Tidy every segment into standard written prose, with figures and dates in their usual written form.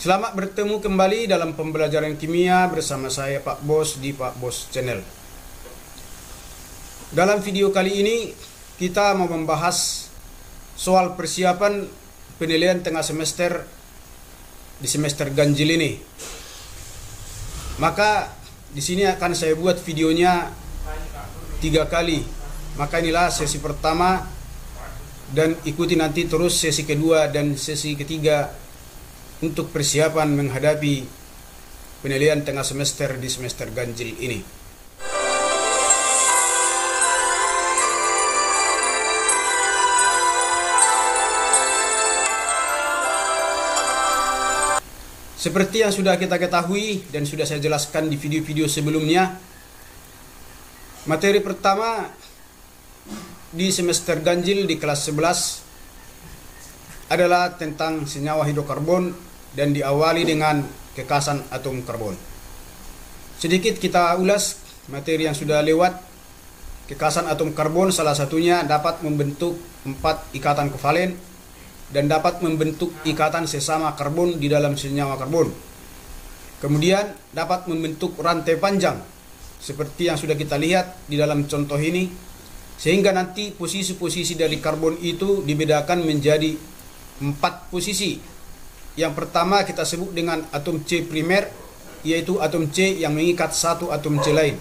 Selamat bertemu kembali dalam pembelajaran kimia bersama saya Pak Bos di Pak Bos Channel. Dalam video kali ini kita mau membahas soal persiapan penilaian tengah semester di semester ganjil ini. Maka di sini akan saya buat videonya 3 kali. Maka inilah sesi pertama dan ikuti nanti terus sesi kedua dan sesi ketiga untuk persiapan menghadapi penilaian tengah semester di semester ganjil ini. Seperti yang sudah kita ketahui dan sudah saya jelaskan di video-video sebelumnya, materi pertama di semester ganjil di kelas 11 adalah tentang senyawa hidrokarbon dan diawali dengan kekasan atom karbon. Sedikit kita ulas materi yang sudah lewat. Kekasan atom karbon salah satunya dapat membentuk 4 ikatan kovalen dan dapat membentuk ikatan sesama karbon di dalam senyawa karbon. Kemudian dapat membentuk rantai panjang seperti yang sudah kita lihat di dalam contoh ini, sehingga nanti posisi-posisi dari karbon itu dibedakan menjadi 4 posisi. Yang pertama kita sebut dengan atom C primer, yaitu atom C yang mengikat satu atom C lain.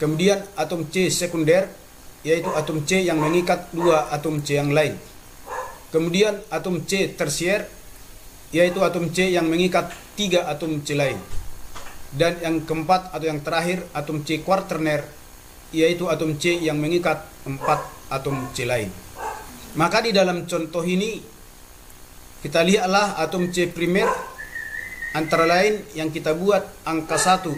Kemudian atom C sekunder, yaitu atom C yang mengikat 2 atom C yang lain. Kemudian atom C tersier, yaitu atom C yang mengikat 3 atom C lain. Dan yang keempat atau yang terakhir atom C quaterner, yaitu atom C yang mengikat 4 atom C lain. Maka di dalam contoh ini kita lihatlah atom C primer antara lain yang kita buat angka 1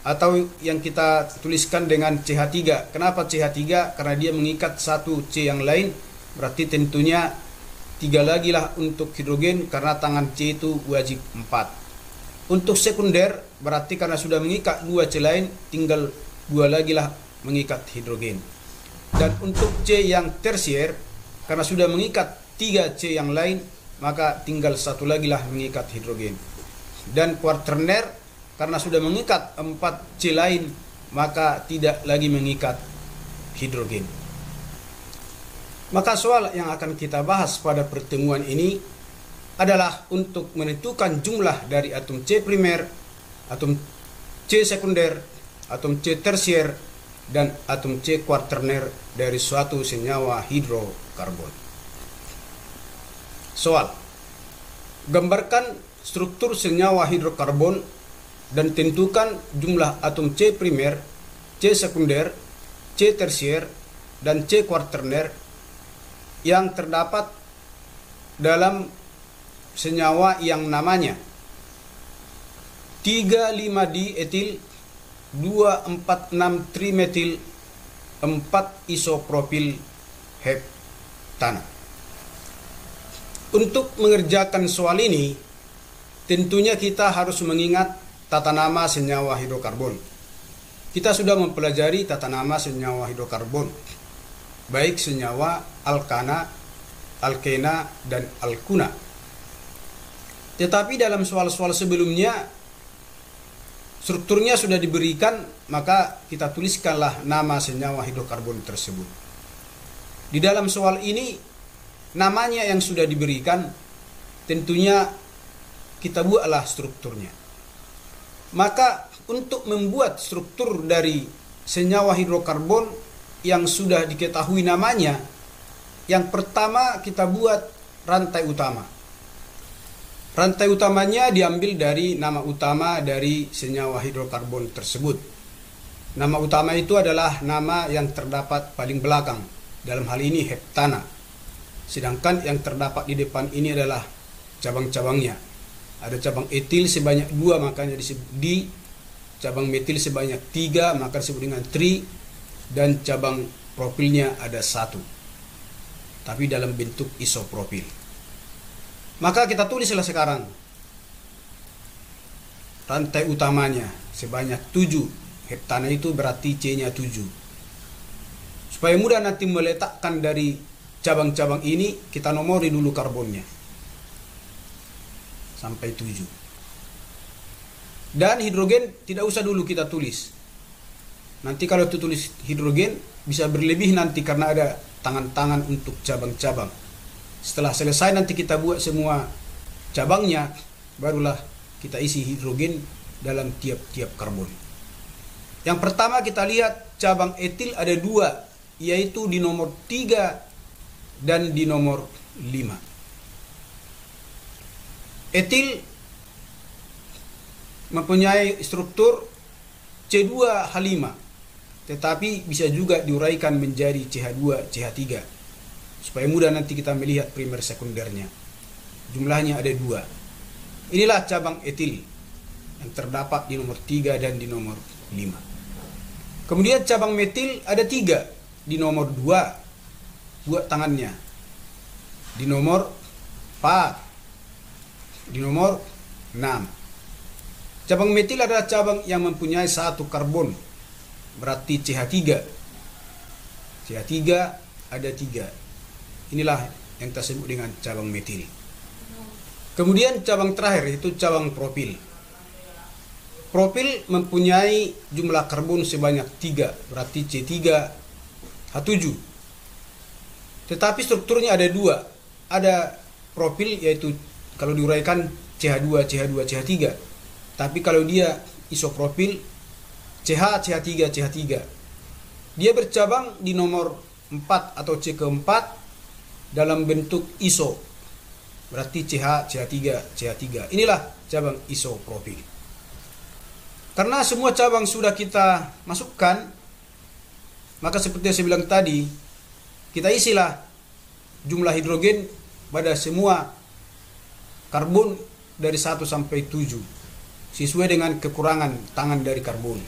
atau yang kita tuliskan dengan CH3. Kenapa CH3? Karena dia mengikat 1 C yang lain, berarti tentunya 3 lagi lah untuk hidrogen karena tangan C itu wajib 4. Untuk sekunder berarti karena sudah mengikat 2 C lain, tinggal 2 lagi lah mengikat hidrogen. Dan untuk C yang tersier karena sudah mengikat 3 C yang lain, maka tinggal 1 lagi lah mengikat hidrogen. Dan quaterner karena sudah mengikat 4 C lain, maka tidak lagi mengikat hidrogen. Maka soal yang akan kita bahas pada pertemuan ini adalah untuk menentukan jumlah dari atom C primer, atom C sekunder, atom C tersier, dan atom C quaterner dari suatu senyawa hidrokarbon. Soal: gambarkan struktur senyawa hidrokarbon dan tentukan jumlah atom C primer, C sekunder, C tersier, dan C quaterner yang terdapat dalam senyawa yang namanya 3,5-di etil, 2,4,6 trimetil, 4 isopropil heptana. Untuk mengerjakan soal ini, tentunya kita harus mengingat tata nama senyawa hidrokarbon. Kita sudah mempelajari tata nama senyawa hidrokarbon, baik senyawa alkana, alkena, dan alkuna. Tetapi dalam soal-soal sebelumnya, strukturnya sudah diberikan, maka kita tuliskanlah nama senyawa hidrokarbon tersebut. Di dalam soal ini, namanya yang sudah diberikan, tentunya kita buatlah strukturnya. Maka untuk membuat struktur dari senyawa hidrokarbon yang sudah diketahui namanya, yang pertama kita buat rantai utama. Rantai utamanya diambil dari nama utama dari senyawa hidrokarbon tersebut. Nama utama itu adalah nama yang terdapat paling belakang, dalam hal ini heptana. Sedangkan yang terdapat di depan ini adalah cabang-cabangnya. Ada cabang etil sebanyak 2, makanya disebut di. Cabang metil sebanyak 3, maka disebut dengan tri. Dan cabang propilnya ada 1, tapi dalam bentuk isopropil. Maka kita tulislah sekarang rantai utamanya sebanyak 7. Heptana itu berarti C-nya 7. Supaya mudah nanti meletakkan dari cabang-cabang ini, kita nomori dulu karbonnya. sampai 7. Dan hidrogen tidak usah dulu kita tulis. Nanti kalau itu tulis hidrogen bisa berlebih nanti karena ada tangan-tangan untuk cabang-cabang. Setelah selesai nanti kita buat semua cabangnya, barulah kita isi hidrogen dalam tiap-tiap karbon. Yang pertama kita lihat cabang etil ada 2, yaitu di nomor 3 dan di nomor 5. Etil mempunyai struktur C2H5, tetapi bisa juga diuraikan menjadi CH2, CH3 supaya mudah nanti kita melihat primer sekundernya. Jumlahnya ada 2. Inilah cabang etil yang terdapat di nomor 3 dan di nomor 5. Kemudian cabang metil ada 3 di nomor 2, buat tangannya, di nomor 4, di nomor 6. Cabang metil adalah cabang yang mempunyai 1 karbon, berarti CH3. CH3 ada 3. Inilah yang kita sebut dengan cabang metil. Kemudian cabang terakhir itu cabang propil. Propil mempunyai jumlah karbon sebanyak 3, berarti C3H7. Tetapi strukturnya ada 2. Ada propil, yaitu kalau diuraikan CH2, CH2, CH3. Tapi kalau dia isopropil, CH, CH3, CH3. Dia bercabang di nomor 4 atau C keempat dalam bentuk iso. Berarti CH, CH3, CH3. Inilah cabang isopropil. Karena semua cabang sudah kita masukkan, maka seperti yang saya bilang tadi, kita isilah jumlah hidrogen pada semua karbon dari 1 sampai 7 sesuai dengan kekurangan tangan dari karbon.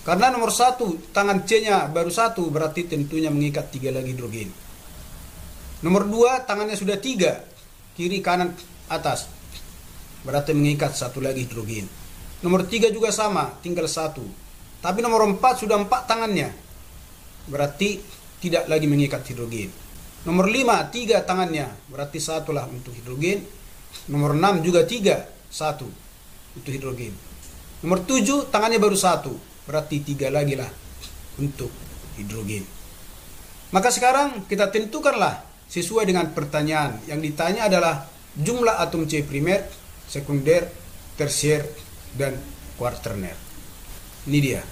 Karena nomor 1 tangan C-nya baru 1, berarti tentunya mengikat 3 lagi hidrogen. Nomor 2 tangannya sudah 3, kiri kanan atas, berarti mengikat 1 lagi hidrogen. Nomor 3 juga sama, tinggal 1. Tapi nomor 4 sudah 4 tangannya, berarti tidak lagi mengikat hidrogen. Nomor 5 3 tangannya, berarti 1 lah untuk hidrogen. Nomor 6 juga 3, 1 untuk hidrogen. Nomor 7 tangannya baru 1, berarti 3 lagi lah untuk hidrogen. Maka sekarang kita tentukanlah sesuai dengan pertanyaan. Yang ditanya adalah jumlah atom C primer, sekunder, tersier, dan kuaterner. Ini dia.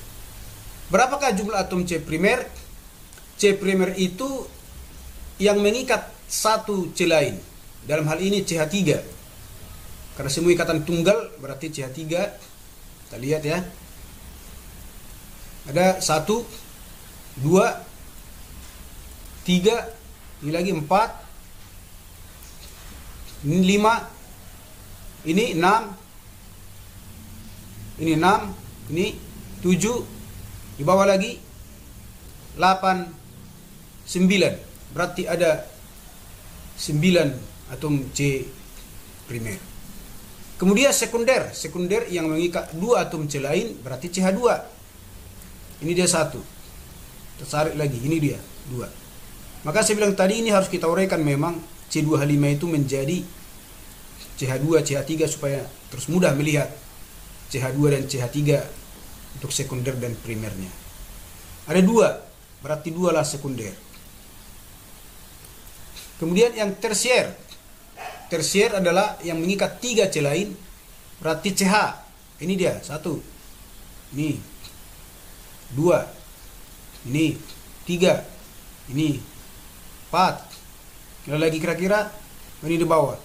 Berapakah jumlah atom C primer? C primer itu yang mengikat 1 C lain. Dalam hal ini CH3. Karena semua ikatan tunggal berarti CH3. Kita lihat ya. Ada 1, 2, 3, ini lagi 4, ini 5, ini 6, ini 6, ini 7, di bawah lagi 8, 9. Berarti ada 9 atom C primer. Kemudian sekunder yang mengikat 2 atom C lain berarti CH2. Ini dia 1. Tertarik lagi, ini dia 2. Maka saya bilang tadi ini harus kita uraikan memang C2H5 itu menjadi CH2, CH3 supaya terus mudah melihat CH2 dan CH3 untuk sekunder dan primernya. Ada 2, berarti 2 lah sekunder. Kemudian yang tersier. Tersier adalah yang mengikat 3 C lain, berarti CH. Ini dia, 1. Ini 2. Ini 3. Ini 4. Kalau lagi kira-kira ini di bawah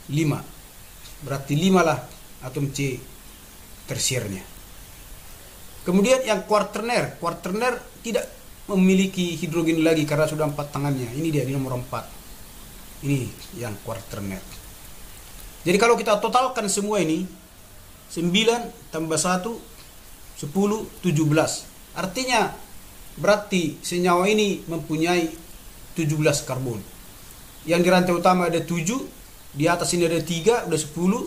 5. Berarti 5 lah atom C tersiernya. Kemudian yang kuaterner. Kuaterner tidak memiliki hidrogen lagi karena sudah 4 tangannya. Ini dia di nomor 4. Ini yang kuaterner. Jadi kalau kita totalkan semua ini 9 tambah 1 10 17. Artinya berarti senyawa ini mempunyai 17 karbon. Yang di rantai utama ada 7, di atas ini ada 3, udah 10.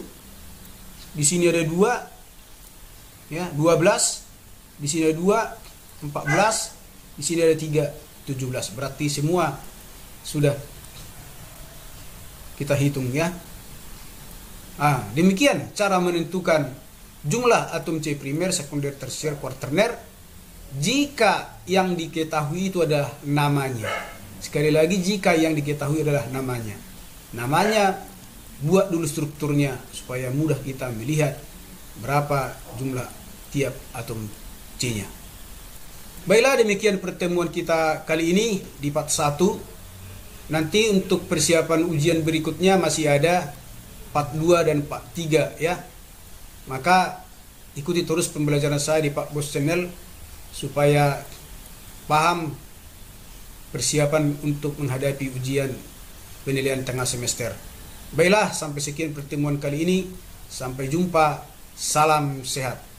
Di sini ada 2, ya 12. Di sini ada 2, 14. Di sini ada 3, 17. Berarti semua sudah kita hitung ya. Demikian cara menentukan jumlah atom C primer, sekunder, tersier, kuaterner jika yang diketahui itu adalah namanya. Sekali lagi, jika yang diketahui adalah namanya. Namanya, buat dulu strukturnya supaya mudah kita melihat berapa jumlah tiap atom C-nya. Baiklah, demikian pertemuan kita kali ini di part 1. Nanti untuk persiapan ujian berikutnya masih ada part 2 dan part 3 ya. Maka ikuti terus pembelajaran saya di Pak Bos Channel supaya paham persiapan untuk menghadapi ujian penilaian tengah semester. Baiklah, sampai sekian pertemuan kali ini. Sampai jumpa. Salam sehat.